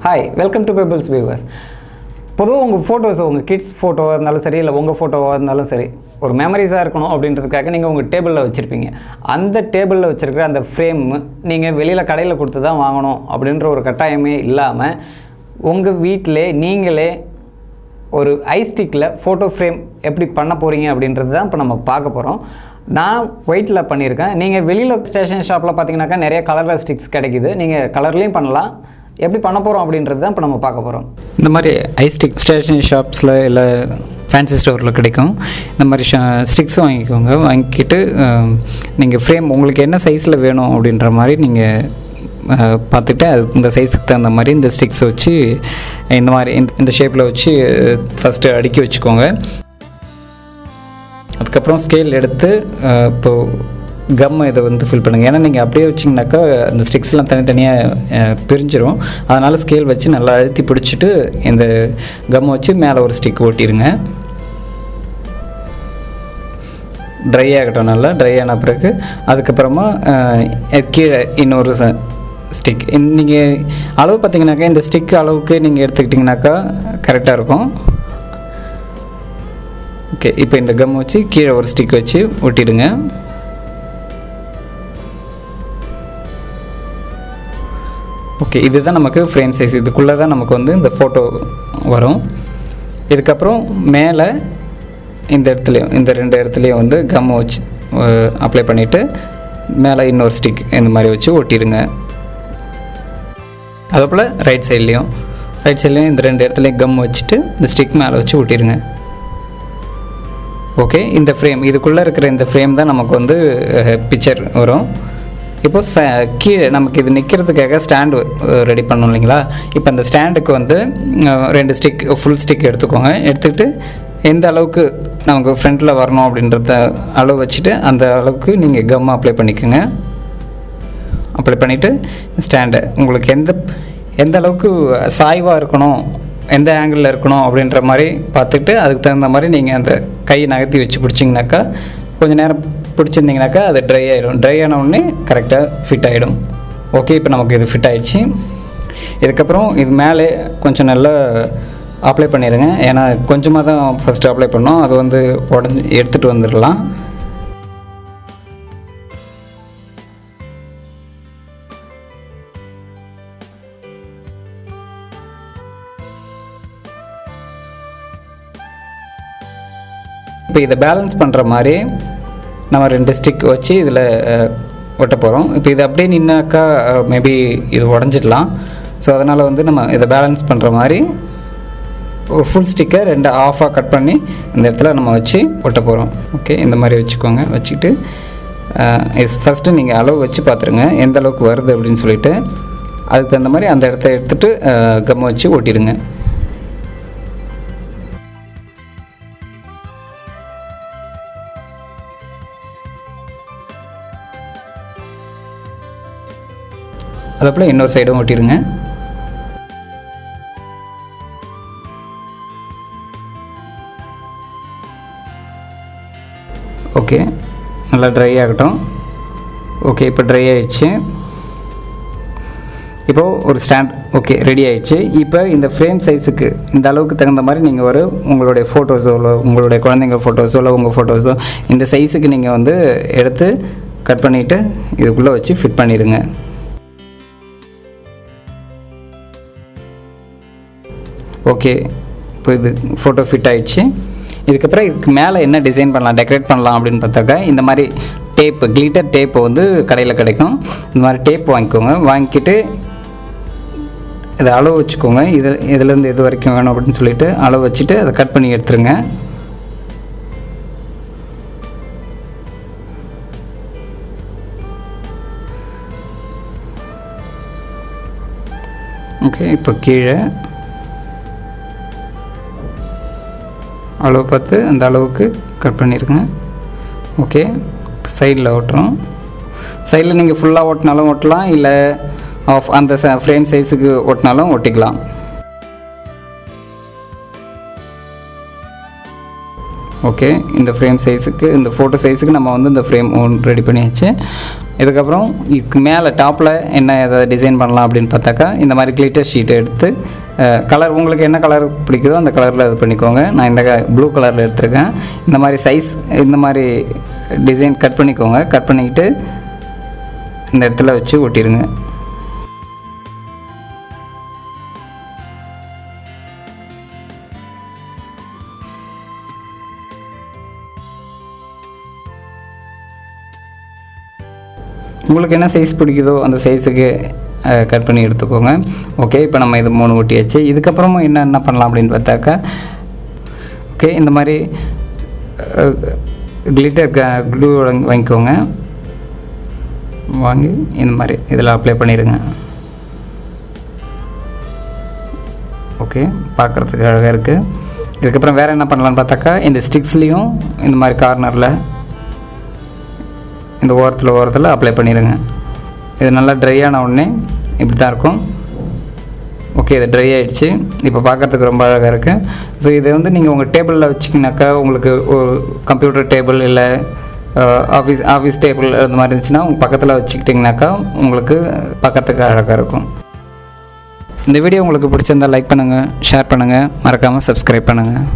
Hi, welcome to Pebbles viewers. பொதுவாக உங்கள் photos உங்கள் கிட்ஸ் ஃபோட்டோவாக இருந்தாலும் சரி இல்லை உங்கள் ஃபோட்டோவாக இருந்தாலும் சரி ஒரு மெமரிஸாக இருக்கணும் அப்படின்றதுக்காக நீங்கள் உங்கள் டேபிளில் வச்சுருப்பீங்க. அந்த டேபிளில் வச்சுருக்கிற அந்த ஃப்ரேம் நீங்கள் வெளியில் கடையில் கொடுத்து தான் வாங்கணும் அப்படின்ற ஒரு கட்டாயமே இல்லாமல் உங்கள் வீட்டிலே நீங்களே ஒரு ஐஸ்டிக்கில் ஃபோட்டோ ஃப்ரேம் எப்படி பண்ண போகிறீங்க அப்படின்றது தான் இப்போ நம்ம பார்க்க போகிறோம். நான் ஒயிட்டில் பண்ணியிருக்கேன். நீங்கள் வெளியில் ஸ்டேஷனரி ஷாப்பில் பார்த்தீங்கன்னாக்கா நிறைய கலரில் ஸ்டிக்ஸ் கிடைக்கிது. நீங்கள் கலர்லேயும் பண்ணலாம். எப்படி பண்ண போகிறோம் அப்படின்றது தான் இப்போ நம்ம பார்க்க போகிறோம். இந்த மாதிரி ஐஸ்டிக் ஸ்டேஷனரி ஷாப்ஸில் இல்லை ஃபேன்சி ஸ்டோரில் கிடைக்கும். இந்த மாதிரி ஸ்டிக்ஸ் வாங்கிக்கோங்க. வாங்கிக்கிட்டு நீங்கள் ஃப்ரேம் உங்களுக்கு என்ன சைஸில் வேணும் அப்படின்ற மாதிரி நீங்கள் பார்த்துட்டு அது இந்த சைஸுக்கு தகுந்த மாதிரி இந்த ஸ்டிக்ஸ் வச்சு இந்த மாதிரி இந்த ஷேப்பில் வச்சு ஃபஸ்ட்டு அடுக்கி வச்சுக்கோங்க. அதுக்கப்புறம் ஸ்கேல் எடுத்து இப்போது கம் இதை ஃபில் பண்ணுங்கள். ஏன்னா நீங்கள் அப்படியே வச்சிங்கனாக்கா அந்த ஸ்டிக்ஸ்லாம் தனித்தனியாக பிரிஞ்சிடும். அதனால் ஸ்கேல் வச்சு நல்லா அழுத்தி பிடிச்சிட்டு இந்த கம் வச்சு மேலே ஒரு ஸ்டிக் ஓட்டிடுங்க. ட்ரை ஆகட்டும். நல்லா ட்ரை ஆன பிறகு அதுக்கப்புறமா கீழே இன்னொரு ஸ்டிக் நீங்கள் அளவு பார்த்திங்கனாக்கா இந்த ஸ்டிக் அளவுக்கு நீங்கள் எடுத்துக்கிட்டிங்கனாக்கா கரெக்டாக இருக்கும். ஓகே, இப்போ இந்த கம் வச்சு கீழே ஒரு ஸ்டிக் வச்சு ஒட்டிடுங்க. ஓகே, இதுதான் நமக்கு ஃப்ரேம் சைஸ். இதுக்குள்ளே தான் நமக்கு இந்த ஃபோட்டோ வரும். இதுக்கப்புறம் மேலே இந்த இடத்துலையும் இந்த ரெண்டு இடத்துலையும் கம் வச்சு அப்ளை பண்ணிவிட்டு மேலே இன்னொரு ஸ்டிக் இந்த மாதிரி வச்சு ஒட்டிடுங்க. அதுபோல் ரைட் சைட்லேயும் இந்த ரெண்டு இடத்துலையும் கம் வச்சுட்டு இந்த ஸ்டிக் மேலே வச்சு ஒட்டிடுங்க. ஓகே, இந்த ஃப்ரேம் இதுக்குள்ளே இருக்கிற இந்த ஃப்ரேம் தான் நமக்கு பிக்சர் வரும். இப்போது கீழே நமக்கு இது நிற்கிறதுக்காக ஸ்டாண்டு ரெடி பண்ணணும் இல்லைங்களா? இப்போ அந்த ஸ்டாண்டுக்கு ரெண்டு ஸ்டிக் ஃபுல் ஸ்டிக் எடுத்துக்கோங்க. எடுத்துக்கிட்டு எந்த அளவுக்கு நமக்கு ஃப்ரண்ட்டில் வரணும் அப்படின்றத அளவு வச்சுட்டு அந்த அளவுக்கு நீங்கள் கம் அப்ளை பண்ணிக்கோங்க. அப்ளை பண்ணிவிட்டு ஸ்டாண்டை உங்களுக்கு எந்த அளவுக்கு சாய்வாக இருக்கணும், எந்த ஆங்கிளில் இருக்கணும் அப்படின்ற மாதிரி பார்த்துட்டு அதுக்கு தகுந்த மாதிரி நீங்கள் அந்த கையை நகர்த்தி வச்சு பிடிச்சிங்கனாக்கா கொஞ்சம் நேரம் பிடிச்சிருந்திங்கனாக்கா அது ட்ரை ஆகிடும். ட்ரை ஆன உடனே கரெக்டாக ஃபிட் ஆகிடும். ஓகே, இப்போ நமக்கு இது ஃபிட் ஆகிடுச்சு. இதுக்கப்புறம் இது மேலே கொஞ்சம் நல்லா அப்ளை பண்ணிடுங்க. ஏன்னா கொஞ்சமாக தான் ஃபஸ்ட்டு அப்ளை பண்ணோம். அது உடஞ்சி எடுத்துகிட்டு வந்துடலாம். இப்போ இதை பேலன்ஸ் பண்ணுற மாதிரி நம்ம ரெண்டு ஸ்டிக் வச்சு இதில் ஒட்ட போகிறோம். இப்போ இது அப்படியே நின்னாக்கா மேபி இது உடஞ்சிடலாம். ஸோ அதனால் நம்ம இதை பேலன்ஸ் பண்ணுற மாதிரி ஒரு ஃபுல் ஸ்டிக்கை ரெண்டு ஆஃபாக கட் பண்ணி இந்த இடத்துல நம்ம வச்சு ஒட்ட போகிறோம். ஓகே, இந்த மாதிரி வச்சுக்கோங்க. வச்சுக்கிட்டு ஃபஸ்ட்டு நீங்கள் அளவு வச்சு பார்த்துருங்க எந்த அளவுக்கு வருது அப்படின்னு சொல்லிவிட்டு அதுக்கு தகுந்த மாதிரி அந்த இடத்த எடுத்துகிட்டு கம் வச்சு ஒட்டிடுங்க. அதுபோல் இன்னொரு சைடும் ஓட்டிடுங்க. ஓகே, நல்லா ட்ரை ஆகட்டும். ஓகே, இப்போ ட்ரை ஆகிடுச்சு. இப்போது ஒரு ஸ்டாண்ட் ஓகே ரெடி ஆகிடுச்சு. இப்போ இந்த ஃப்ரேம் சைஸுக்கு இந்த அளவுக்கு தகுந்த மாதிரி நீங்கள் உங்களுடைய ஃபோட்டோஸோ இல்லை உங்களுடைய குழந்தைங்க ஃபோட்டோஸோ இல்லை உங்கள் ஃபோட்டோஸோ இந்த சைஸுக்கு நீங்கள் எடுத்து கட் பண்ணிவிட்டு இதுக்குள்ளே வச்சு ஃபிட் பண்ணிடுங்க. ஓகே, இப்போ இது ஃபோட்டோ ஃபிட் ஆகிடுச்சு. இதுக்கப்புறம் இதுக்கு மேலே என்ன டிசைன் பண்ணலாம், டெக்கரேட் பண்ணலாம் அப்படின்னு பார்த்தாக்கா இந்த மாதிரி டேப்பு கிளிட்டர் டேப்பு கடையில் கிடைக்கும். இந்த மாதிரி டேப் வாங்கிக்கோங்க. வாங்கிக்கிட்டு இதை அளவு வச்சுக்கோங்க. இதுலேருந்து இது வரைக்கும் வேணும் அப்படின்னு சொல்லிட்டு அளவு வச்சுட்டு அதை கட் பண்ணி எடுத்துருங்க. ஓகே, இப்போ கீழே அளவு பார்த்து அந்த அளவுக்கு கட் பண்ணிடுங்க. ஓகே, சைடில் ஓட்டுறோம். சைடில் நீங்கள் ஃபுல்லாக ஓட்டினாலும் ஓட்டலாம், இல்லை ஆஃப் அந்த ஃப்ரேம் சைஸுக்கு ஓட்டினாலும் ஒட்டிக்கலாம். ஓகே, இந்த ஃப்ரேம் சைஸுக்கு இந்த ஃபோட்டோ சைஸுக்கு நம்ம இந்த ஃப்ரேம் ரெடி பண்ணியாச்சு. இதுக்கப்புறம் இதுக்கு மேலே டாப்பில் என்ன ஏதாவது டிசைன் பண்ணலாம் அப்படின்னு பார்த்தாக்கா இந்த மாதிரி கிளிட்டர் ஷீட்டை எடுத்து கலர் உங்களுக்கு என்ன கலர் பிடிக்குதோ அந்த கலரில் இது பண்ணிக்கோங்க. நான் இந்த ப்ளூ கலரில் எடுத்துருக்கேன். இந்த மாதிரி சைஸ் இந்த மாதிரி டிசைன் கட் பண்ணிக்கோங்க. கட் பண்ணிக்கிட்டு இந்த இடத்துல வச்சு ஒட்டிடுங்க. உங்களுக்கு என்ன சைஸ் பிடிக்குதோ அந்த சைஸுக்கு கட் பண்ணி எடுத்துக்கோங்க. ஓகே, இப்போ நம்ம இது 3 ஒட்டியாச்சு. இதுக்கப்புறமும் என்ன பண்ணலாம் அப்படின்னு பார்த்தாக்கா, ஓகே, இந்த மாதிரி கிளிட்டர் க்ளூ வாங்கிக்கோங்க. வாங்கி இந்த மாதிரி இதில் அப்ளை பண்ணிடுங்க. ஓகே, பார்க்குறதுக்கு அழகாக இருக்குது. இதுக்கப்புறம் வேறு என்ன பண்ணலான்னு பார்த்தாக்கா, இந்த ஸ்டிக்ஸ்லேயும் இந்த மாதிரி கார்னரில் இந்த ஓரத்தில் அப்ளை பண்ணிடுங்க. இது நல்லா ட்ரை ஆன உடனே இப்படி தான் இருக்கும். ஓகே, இது ட்ரை ஆகிடுச்சு. இப்போ பார்க்குறதுக்கு ரொம்ப அழகாக இருக்குது. ஸோ இதை வந்து நீங்கள் உங்கள் டேபிளில் வச்சிங்கனாக்கா, உங்களுக்கு ஒரு கம்ப்யூட்டர் டேபிள் இல்லை ஆஃபீஸ் டேபிள் அந்த மாதிரி இருந்துச்சுன்னா உங்கள் பக்கத்தில் வச்சுக்கிட்டிங்கனாக்கா உங்களுக்கு பார்க்கறதுக்கு அழகாக இருக்கும். இந்த வீடியோ உங்களுக்கு பிடிச்சிருந்தால் லைக் பண்ணுங்கள், ஷேர் பண்ணுங்கள், மறக்காமல் சப்ஸ்கிரைப் பண்ணுங்கள்.